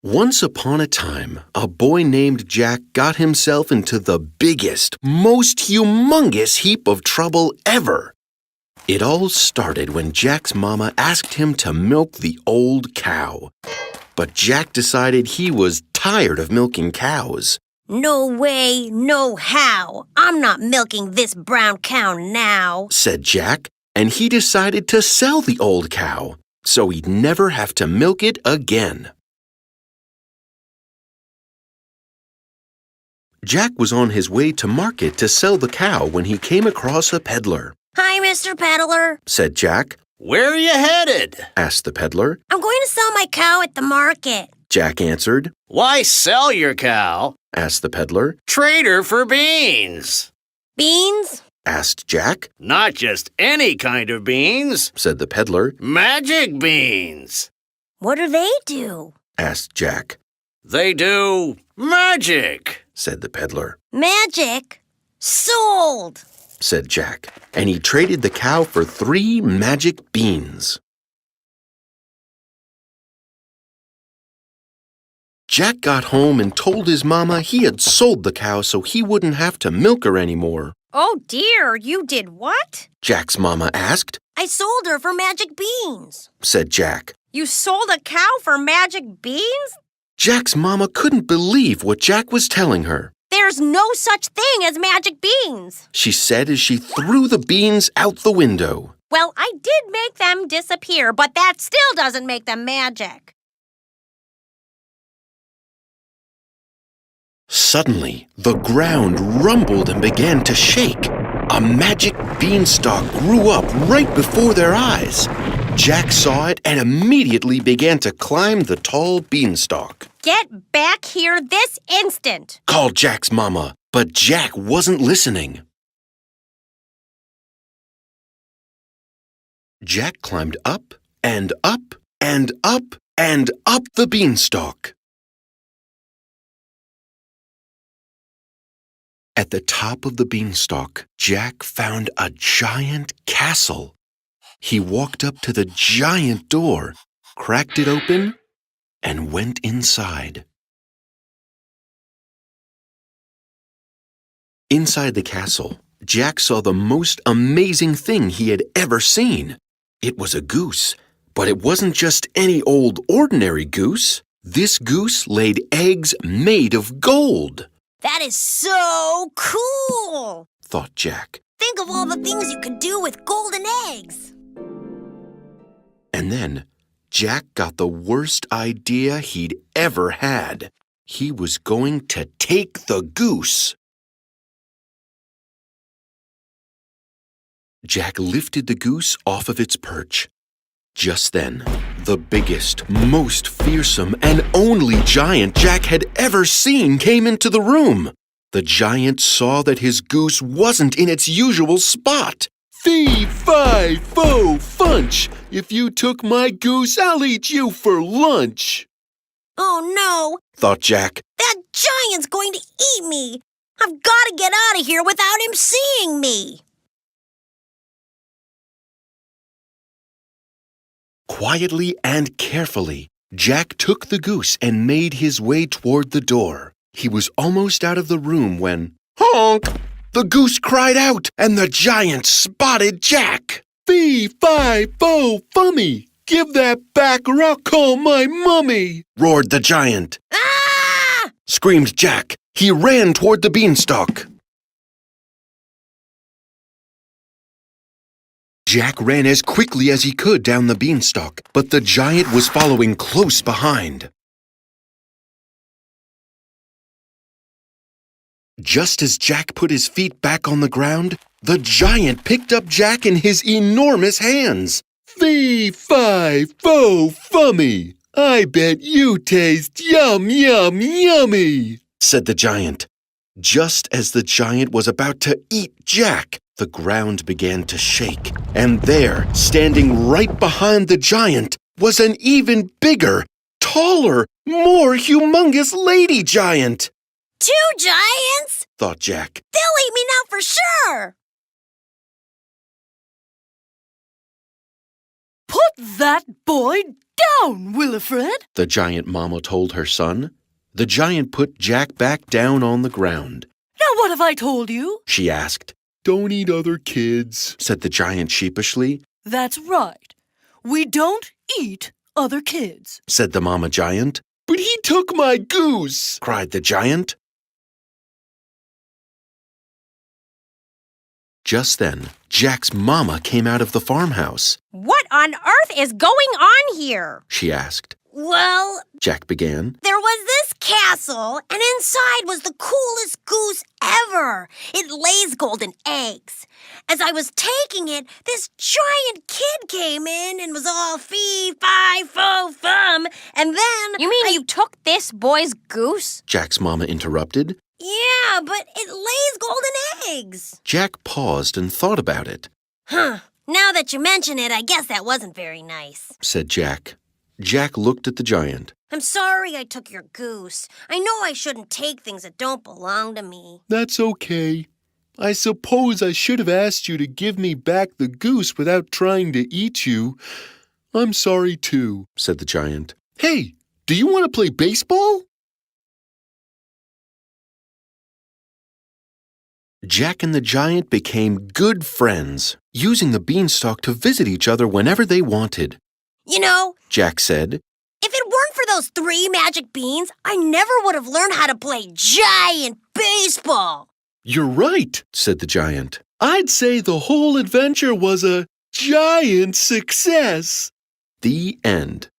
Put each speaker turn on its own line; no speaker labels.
Once upon a time, a boy named Jack got himself into the biggest, most humongous heap of trouble ever. It all started when Jack's mama asked him to milk the old cow. But Jack decided he was tired of milking cows.
No way, no how. I'm not milking this brown cow now,
said Jack, and he decided to sell the old cow, so he'd never have to milk it again. Jack was on his way to market to sell the cow when he came across a peddler.
Hi, Mr. Peddler,
said Jack.
Where are you headed?
Asked the peddler.
I'm going to sell my cow at the market,
Jack answered.
Why sell your cow?
Asked the peddler.
Trade her for beans.
Beans?
Asked Jack.
Not just any kind of beans,
said the peddler.
Magic beans.
What do they do?
Asked Jack.
They do magic,
said the peddler.
Magic? Sold,
said Jack, and he traded the cow for 3 magic beans. Jack got home and told his mama he had sold the cow so he wouldn't have to milk her anymore.
Oh dear, you did what?
Jack's mama asked.
I sold her for magic beans,
said Jack.
You sold a cow for magic beans?
Jack's mama couldn't believe what Jack was telling her.
There's no such thing as magic beans,
she said as she threw the beans out the window.
Well, I did make them disappear, but that still doesn't make them magic.
Suddenly, the ground rumbled and began to shake. A magic beanstalk grew up right before their eyes. Jack saw it and immediately began to climb the tall beanstalk.
Get back here this instant,
called Jack's mama, but Jack wasn't listening. Jack climbed up and up and up and up the beanstalk. At the top of the beanstalk, Jack found a giant castle. He walked up to the giant door, cracked it open, and went inside. Inside the castle, Jack saw the most amazing thing he had ever seen. It was a goose, but it wasn't just any old ordinary goose. This goose laid eggs made of gold.
That is so cool,
thought Jack.
Think of all the things you could do with golden eggs.
And then Jack got the worst idea he'd ever had. He was going to take the goose. Jack lifted the goose off of its perch. Just then, the biggest, most fearsome, and only giant Jack had ever seen came into the room. The giant saw that his goose wasn't in its usual spot. Fee, fi, fo, funch! If you took my goose, I'll eat you for lunch.
Oh no,
thought Jack.
That giant's going to eat me. I've got to get out of here without him seeing me.
Quietly and carefully, Jack took the goose and made his way toward the door. He was almost out of the room when, honk! The goose cried out, and the giant spotted Jack. Fee, fi, fo, fummy! Give that back or I'll call my mummy! Roared the giant.
Ah!
Screamed Jack. He ran toward the beanstalk. Jack ran as quickly as he could down the beanstalk, but the giant was following close behind. Just as Jack put his feet back on the ground, the giant picked up Jack in his enormous hands. Fee, fi, fo, fummy! I bet you taste yum, yum, yummy, said the giant. Just as the giant was about to eat Jack, the ground began to shake, and there, standing right behind the giant, was an even bigger, taller, more humongous lady giant.
2 giants?
Thought Jack.
They'll eat me now for sure.
Put that boy down, Wilfred.
the giant mama told her son. The giant put Jack back down on the ground.
Now what have I told you?
She asked. Don't eat other kids, said the giant sheepishly.
That's right. We don't eat other kids,
said the mama giant. But he took my goose, cried the giant. Just then, Jack's mama came out of the farmhouse.
What on earth is going on here?
She asked.
Well,
Jack began.
there was this castle, and inside was the coolest goose ever. It lays golden eggs. As I was taking it, this giant kid came in and was all fee-fi-fo-fum. And then...
You mean you took this boy's goose?
Jack's mama interrupted.
Yeah, but it lays golden eggs.
Jack paused and thought about it.
Huh. Now that you mention it, I guess that wasn't very nice.
Said Jack. Jack looked at the giant.
I'm sorry I took your goose. I know I shouldn't take things that don't belong to me.
That's okay. I suppose I should have asked you to give me back the goose without trying to eat you. I'm sorry too, said the giant. Hey, do you want to play baseball? Jack and the giant became good friends, using the beanstalk to visit each other whenever they wanted.
You know,
Jack said,
if it weren't for those 3 magic beans, I never would have learned how to play giant baseball.
You're right, said the giant. I'd say the whole adventure was a giant success. The end.